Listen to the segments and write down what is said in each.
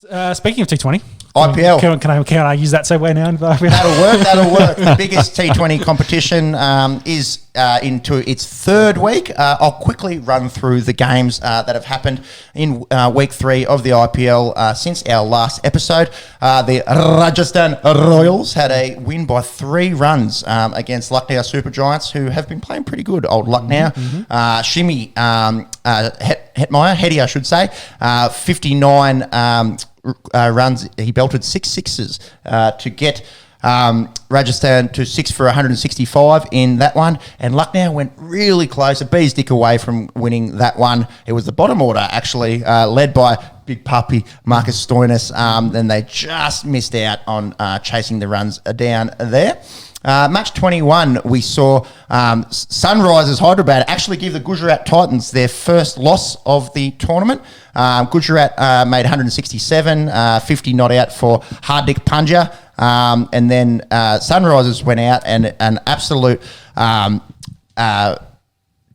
Speaking of T20, IPL. Can I use that segue now? That'll work. The biggest T20 competition is into its third week. I'll quickly run through the games that have happened in week 3 of the IPL since our last episode. The Rajasthan Royals had a win by 3 runs against Lucknow Super Giants, who have been playing pretty good, old Lucknow. Shimi Hetmeyer, I should say, 59 runs. He belted 6 sixes to get Rajasthan to 6 for 165 in that one, and Lucknow went really close, a bee's dick away from winning that one. It was the bottom order, actually, led by Big Puppy Marcus Stoinis. Then they just missed out on chasing the runs down there. Match 21, we saw Sunrisers Hyderabad actually give the Gujarat Titans their first loss of the tournament. Gujarat made 167, 50 not out for Hardik Pandya. And then Sunrisers went out and an absolute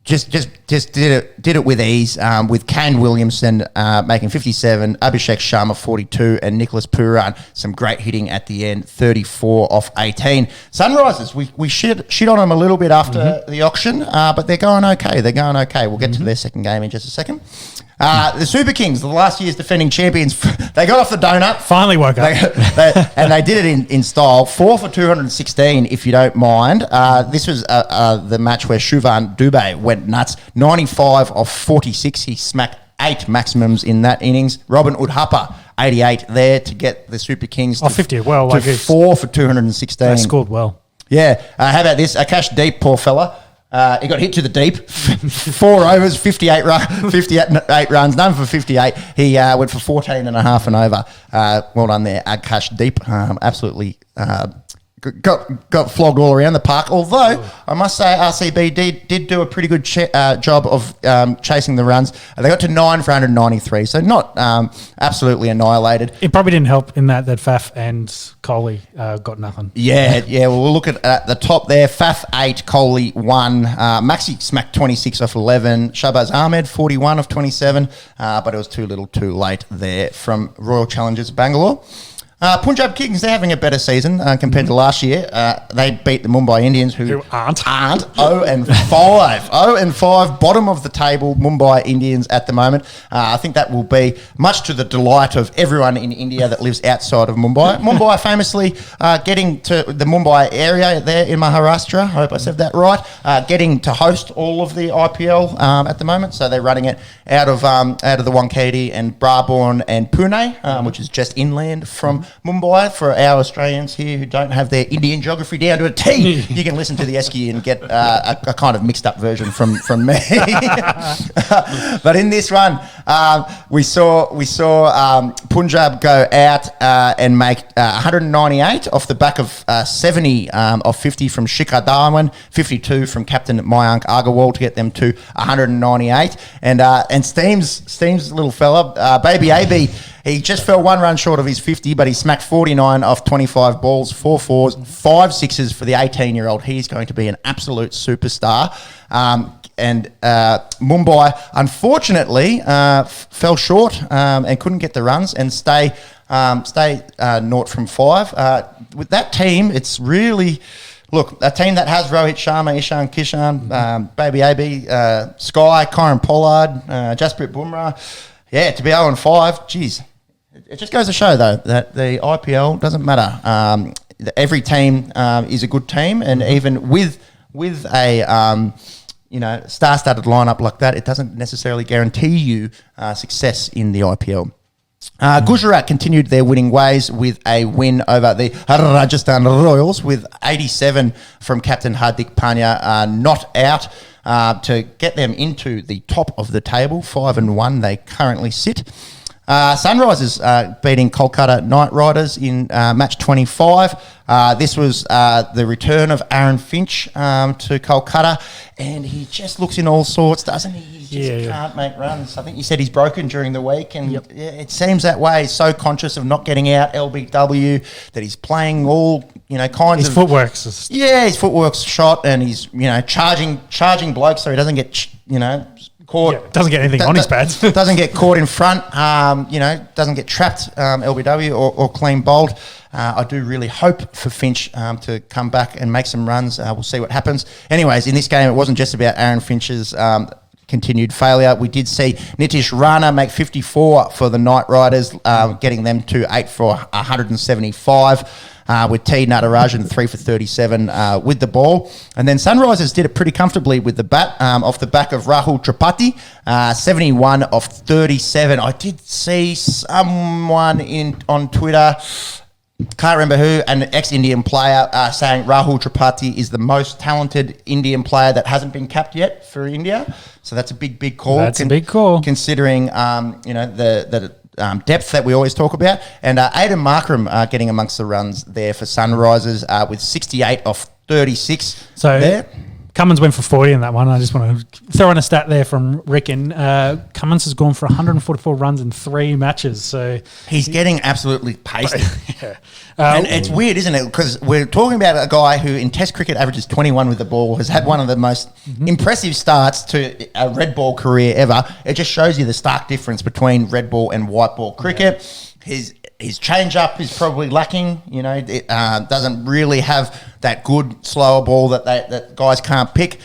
just did it with ease, with Kane Williamson making 57, Abhishek Sharma 42, and Nicholas Puran some great hitting at the end, 34 off 18. Sunrisers, we shit on them a little bit after the auction, but they're going okay. We'll get to their second game in just a second. The Super Kings, the last year's defending champions, they got off the donut. Finally woke up. And they did it in style. 4 for 216, if you don't mind. This was the match where Shuvan Dubé went nuts. 95 off 46. He smacked 8 maximums in that innings. Robin Udhappa, 88 there to get the Super Kings to 50 well, to 4 for 216. They scored well. Yeah. How about this? Akash Deep, poor fella. He got hit to the deep, 4 overs, 58 runs, none for 58. He went for 14 and a half and over. Well done there, Akash Deep. Absolutely got flogged all around the park. Although, I must say, RCB did do a pretty good job of chasing the runs. They got to 9 for 193, so not absolutely annihilated. It probably didn't help in that Faf and Kohli got nothing. Yeah. Well, we'll look at the top there. Faf 8, Kohli 1. Maxi smacked 26 off 11. Shabazz Ahmed 41 off 27, but it was too little too late there from Royal Challengers Bangalore. Punjab Kings, they're having a better season compared to last year. They beat the Mumbai Indians, who aren't 0 and 5. 0 and 5, bottom of the table, Mumbai Indians at the moment. I think that will be much to the delight of everyone in India that lives outside of Mumbai. Mumbai famously getting to the Mumbai area there in Maharashtra. I hope I said that right. Getting to host all of the IPL at the moment. So they're running it out of the Wankhede and Brabourne and Pune, which is just inland from Mumbai. For our Australians here who don't have their Indian geography down to a T, you can listen to the Esky and get a kind of mixed up version from me. But in this one, we saw Punjab go out and make 198 off the back of 70 off 50 from Shikhar Dhawan, 52 from captain Mayank Agarwal to get them to 198. And Steam's little fella, Baby AB, he just fell 1 run short of his 50, but he smacked 49 off 25 balls, 4 fours, 5 sixes for the 18-year-old. He's going to be an absolute superstar. And Mumbai, unfortunately, fell short and couldn't get the runs and stay 0 from 5. With that team, it's really... Look, a team that has Rohit Sharma, Ishan Kishan, Baby AB, Sky, Kyron Pollard, Jasprit Bumrah. Yeah, to be 0 and 5, geez. It just goes to show, though, that the IPL doesn't matter. Every team is a good team, and even with a star-studded lineup like that, it doesn't necessarily guarantee you success in the IPL. Gujarat continued their winning ways with a win over the Rajasthan Royals with 87 from captain Hardik Pandya not out to get them into the top of the table. 5 and 1 they currently sit. Sunrisers beating Kolkata Knight Riders in match 25. This was the return of Aaron Finch to Kolkata, and he just looks in all sorts, doesn't he? He just can't make runs. I think you said he's broken during the week, and it seems that way. He's so conscious of not getting out LBW that he's playing all kinds of... His footwork's his footwork's shot, and he's charging blokes so he doesn't get caught. doesn't get anything on his pads. Doesn't get caught in front. Doesn't get trapped. LBW or clean bowled. I do really hope for Finch to come back and make some runs. We'll see what happens. Anyways, in this game, it wasn't just about Aaron Finch's continued failure. We did see Nitish Rana make 54 for the Knight Riders, getting them to 8 for 175. With T Natarajan 3 for 37 with the ball. And then Sunrisers did it pretty comfortably with the bat off the back of Rahul Tripathi, 71 of 37. I did see someone on Twitter, can't remember who, an ex-Indian player saying Rahul Tripathi is the most talented Indian player that hasn't been capped yet for India. So that's a big call. That's a big call. Considering, the depth that we always talk about. And Aidan Markram getting amongst the runs there for Sunrisers with 68 off 36 So there. Cummins went for 40 in that one. I just want to throw in a stat there from Ricken. Cummins has gone for 144 runs in 3 matches. So He's getting absolutely pasted. yeah. And it's weird, isn't it? Because we're talking about a guy who in Test cricket averages 21 with the ball, has had one of the most impressive starts to a red ball career ever. It just shows you the stark difference between red ball and white ball cricket. His change up is probably lacking. It doesn't really have that good slower ball that guys can't pick.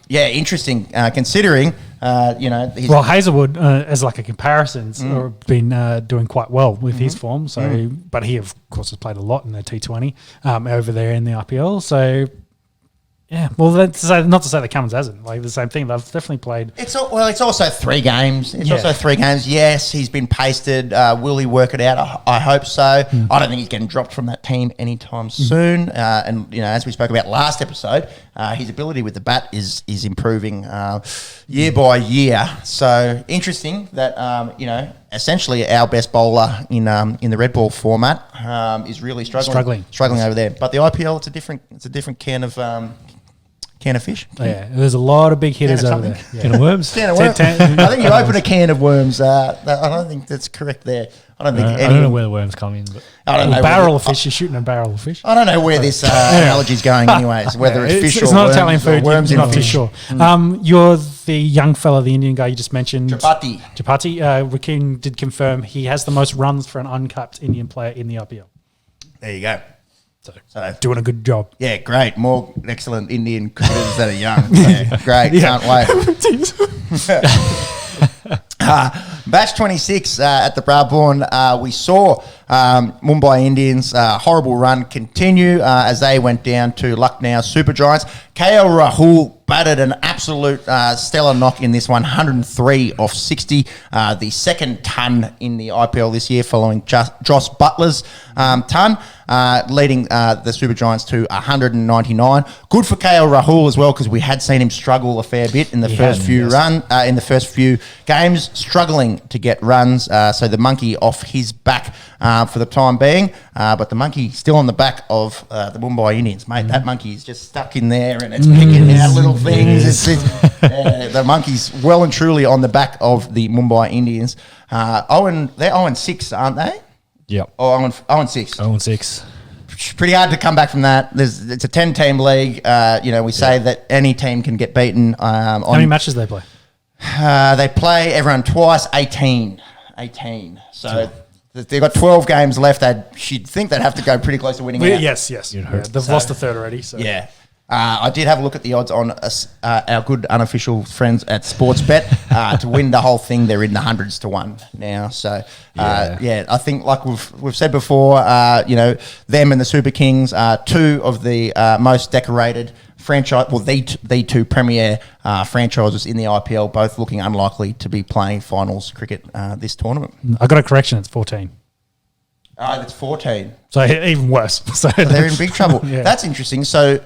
Interesting considering. Hazelwood, as like a comparison, been doing quite well with his form. So, but he of course has played a lot in the T20 over there in the IPL. So, yeah. Well, not to say that Cummins hasn't. Like the same thing. They've definitely played. It's also 3 games. Yes, he's been pasted. Will he work it out? I hope so. I don't think he's getting dropped from that team anytime soon. As we spoke about last episode, his ability with the bat is improving year by year. So interesting that essentially our best bowler in the red ball format is really struggling over there. But the IPL, it's a different can of fish. Oh, yeah, there's a lot of big hitters over there. Yeah. Can of worms. Can of worms. I think you open a can of worms. I don't think that's correct there. I don't don't know where the worms come in, but I don't know. Barrel of fish. You're shooting a barrel of fish. I don't know where this analogy is going, anyways. Whether it's fish or it's not worms, Italian food. worms You're in not too fish. sure. You're the young fella, the Indian guy you just mentioned, Chapati. Rakin did confirm he has the most runs for an uncapped Indian player in the IPL. There you go. So Doing a good job. yeah, great. More excellent Indian cricketers that are young. Yeah, great. Can't wait. Batch 26 at the Brabourne. We saw Mumbai Indians horrible run continue as they went down to Lucknow Super Giants. KL Rahul batted an absolute stellar knock in this one, 103 off 60, the second ton in the IPL this year following Joss Butler's ton, leading the Super Giants to 199. Good for KL Rahul as well because we had seen him struggle a fair bit in the first few games, struggling to get runs. So the monkey off his back for the time being, but the monkey still on the back of the Mumbai Indians, mate. That monkey is just stuck in there and it's picking out little things. The monkey's well and truly on the back of the Mumbai Indians. They're 0-6, aren't they? Yep. Oh, 0-6. 0-6. Pretty hard to come back from that. It's a 10-team league. We say that any team can get beaten. How many matches do they play? They play everyone twice, 18. So they've got 12 games left. You'd think they'd have to go pretty close to winning out. Yes. They've lost a third already. So. Yeah. I did have a look at the odds on our good unofficial friends at Sportsbet to win the whole thing. They're in the hundreds to 1 now. So I think like we've said before, them and the Super Kings are 2 of the most decorated franchise. Well, the 2 premier franchises in the IPL, both looking unlikely to be playing finals cricket this tournament. I got a correction. It's 14. It's 14. So even worse. So they're in big trouble. Yeah. That's interesting. So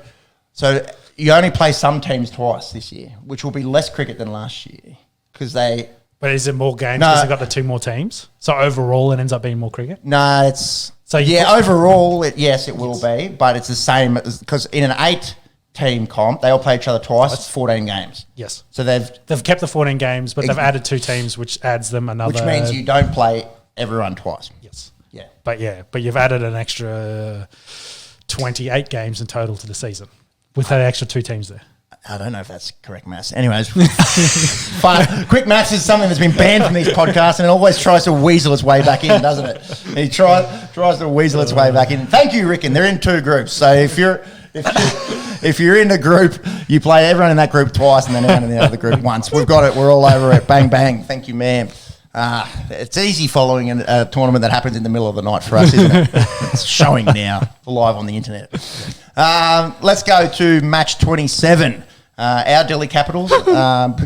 you only play some teams twice this year, which will be less cricket than last year because they. But is it more games because they've got the 2 more teams? So overall, it ends up being more cricket. No, it's overall, it will be, but it's the same because in an 8-team comp, they all play each other twice. It's 14 games. Yes. So they've kept the 14 games, but they've added 2 teams, which adds them another. Which means you don't play everyone twice. Yes. Yeah. But you've added an extra 28 games in total to the season with that extra 2 teams there. I don't know if that's correct maths. Anyways, quick maths is something that's been banned from these podcasts, and it always tries to weasel its way back in, doesn't it? It tries to weasel its way back in. Thank you, Rick. And they're in 2 groups. So if you're in a group, you play everyone in that group twice, and then everyone in the other group once. We've got it. We're all over it. Bang bang. Thank you, ma'am. It's easy following a tournament that happens in the middle of the night for us, isn't it? It's showing now live on the internet. Let's go to match 27. Our Delhi Capitals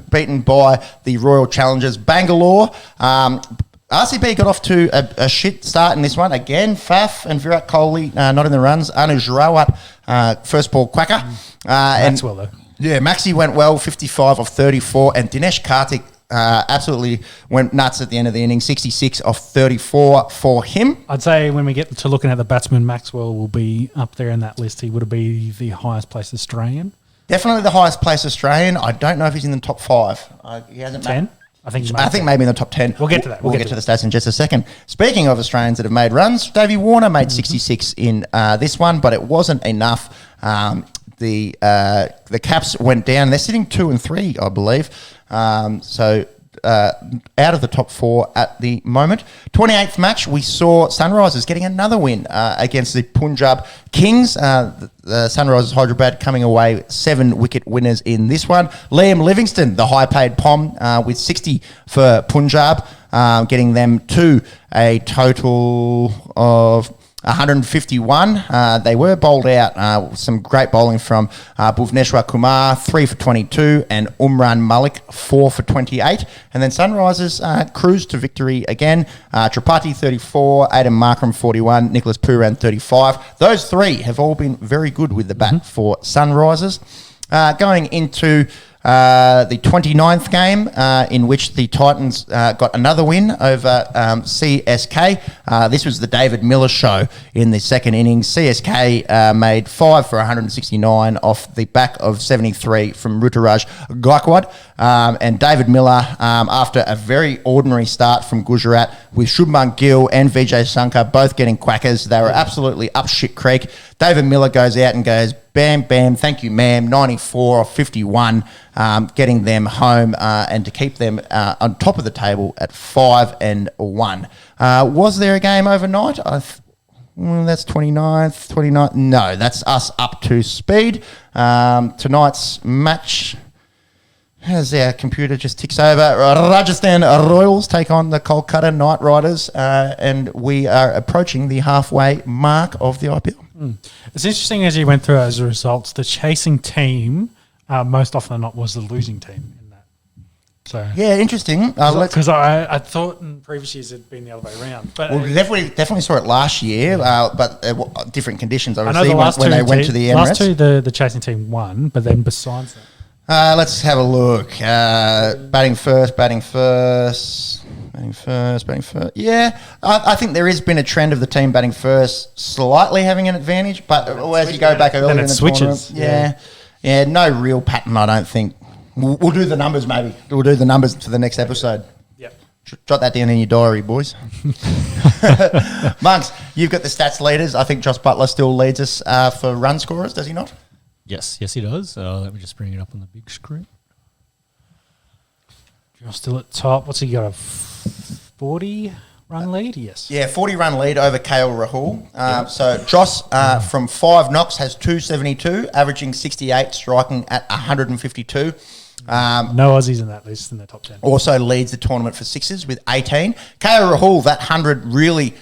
beaten by the Royal Challengers Bangalore. RCB got off to a shit start in this one. Again, Faf and Virat Kohli not in the runs. Anuj Rawat, first ball quacker. Maxwell, though. Yeah, Maxi went well, 55 of 34. And Dinesh Karthik absolutely went nuts at the end of the inning, 66 of 34 for him. I'd say when we get to looking at the batsman, Maxwell will be up there in that list. He would be the highest placed Australian. Definitely the highest placed Australian. I don't know if he's in the top 5. He hasn't 10? I think maybe in the top 10. We'll get to that. We'll get to the stats in just a second. Speaking of Australians that have made runs, Davey Warner made 66 in this one, but it wasn't enough. The Caps went down. They're sitting 2 and 3, I believe. So out of the top 4 at the moment. 28th match, we saw Sunrisers getting another win against the Punjab Kings. The Sunrisers Hyderabad coming away 7-wicket winners in this one. Liam Livingstone, the high-paid Pom, with 60 for Punjab, getting them to a total of 151. They were bowled out. Some great bowling from Bhuvneshwar Kumar, 3 for 22, and Umran Malik, 4 for 28. And then Sunrisers cruised to victory again. Tripathi, 34, Adam Markram, 41, Nicholas Pooran, 35. Those 3 have all been very good with the bat for Sunrisers. Going into the 29th game, in which the Titans got another win over CSK. This was the David Miller show in the second innings. CSK made 5 for 169 off the back of 73 from Ruturaj Gaikwad. And David Miller, after a very ordinary start from Gujarat, with Shubman Gill and Vijay Shankar both getting quackers, they were absolutely up shit creek. David Miller goes out and goes, bam, bam, thank you, ma'am, 94 of 51, getting them home and to keep them on top of the table at 5-1. Was there a game overnight? That's 29th. No, that's us up to speed. Tonight's match, as our computer just ticks over, Rajasthan Royals take on the Kolkata Knight Riders, and we are approaching the halfway mark of the IPL. It's interesting as you went through those results, the chasing team, most often than not, was the losing team in that. So yeah, interesting. Because I thought in previous years it'd been the other way around. But we definitely saw it last year, but different conditions. Obviously, when they went to the Emirates. Last 2, the chasing team won, but then besides that, let's have a look. Batting first. Yeah, I think there has been a trend of the team batting first, slightly having an advantage, but as you go back earlier in the switches. Tournament, yeah, no real pattern, I don't think. We'll do the numbers maybe. We'll do the numbers for the next episode. Yep. Jot that down in your diary, boys. Monks, you've got the stats leaders. I think Josh Butler still leads us for run scorers, does he not? Yes, he does. Let me just bring it up on the big screen. You're still at top. What's he got? A 40-run lead? Yes. Yeah, 40-run lead over KL Rahul. So Joss from 5 knocks has 272, averaging 68, striking at 152. No Aussies in that list in the top 10. Also leads the tournament for sixes with 18. KL Rahul, that 100 really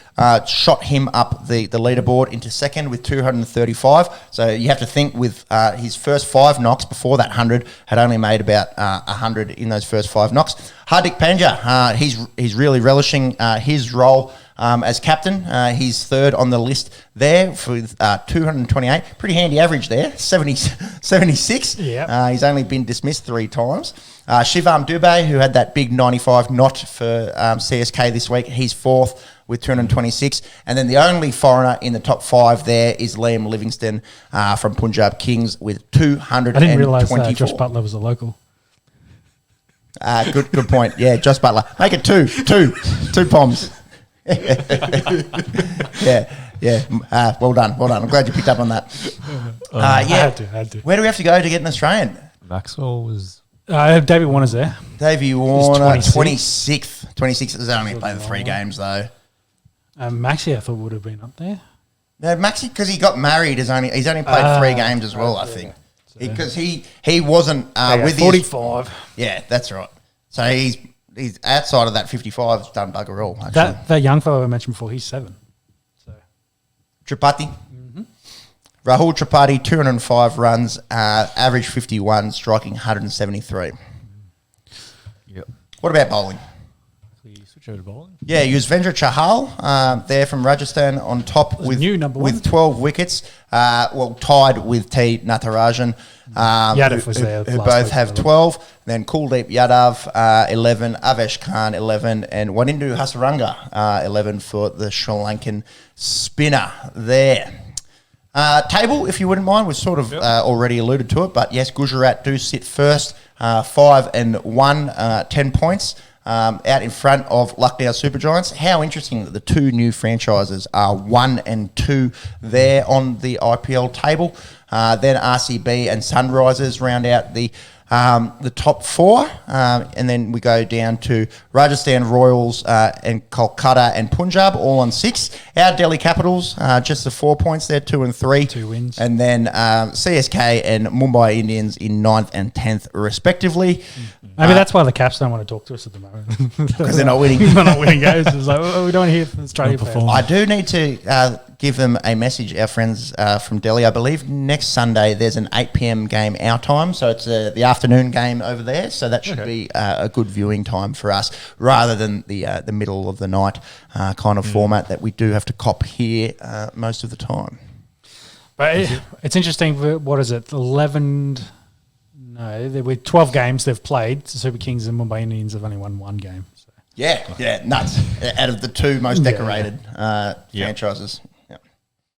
shot him up the leaderboard into second with 235. So you have to think with his first 5 knocks before that 100 had only made about 100 in those first 5 knocks. Hardik Pandya, he's really relishing his role as captain. He's third on the list there with 228. Pretty handy average there, 76. Yeah. He's only been dismissed 3 times. Shivam Dubey, who had that big 95 not for CSK this week, he's fourth with 226. And then the only foreigner in the top 5 there is Liam Livingstone from Punjab Kings with 224. I didn't realise Josh Butler was a local. Good point. Yeah, Josh Butler. Make it 2 Poms. Yeah. Well done. I'm glad you picked up on that. I had to. Where do we have to go to get an Australian? Maxwell was... David Warner's there. Davey Warner, 26th. 26th has only played the 3 games, though. Maxi, I thought, would have been up there. No, Maxi, because he got married, he's only played 3 games as well, I think. Because he wasn't with 45. Yeah, that's right. So he's outside of that 55, has done bugger all, actually. That young fellow I mentioned before, he's 7. So Tripathi. Rahul Tripathi, 205 runs, average 51, striking 173. Yep. What about bowling? We switch over to bowling. Yeah, Yuzvendra Chahal there from Rajasthan on top with new number 1. with 12 wickets, tied with T. Natarajan, Yadav was there who last both week, have 12. Then Kuldeep Yadav, 11, Avesh Khan, 11, and Wanindu Hasaranga, 11 for the Sri Lankan spinner there. Table, if you wouldn't mind, we've sort of already alluded to it, but yes, Gujarat do sit first, 5 and 1, 10 points. Out in front of Lucknow Super Giants. How interesting that the 2 new franchises are 1 and 2 there on the IPL table. Then RCB and Sunrisers round out the top 4, and then we go down to Rajasthan Royals and Kolkata and Punjab, all on 6. Our Delhi Capitals, just the 4 points there, 2 and 3. 2 wins. And then CSK and Mumbai Indians in 9th and 10th, respectively. Maybe that's why the Caps don't want to talk to us at the moment. Because they're not winning. They're not winning games. It's like, we don't hear from Australia perform. players. I do need to give them a message, our friends from Delhi. I believe next Sunday there's an 8 p.m. game our time, so it's the afternoon game over there. So that should be a good viewing time for us, rather than the middle of the night kind of format that we do have to cop here most of the time. But it's interesting. What is it? 11... No, with 12 games they've played, the Super Kings and Mumbai Indians have only won 1 game. So. Yeah, nuts. Out of the 2 most decorated franchises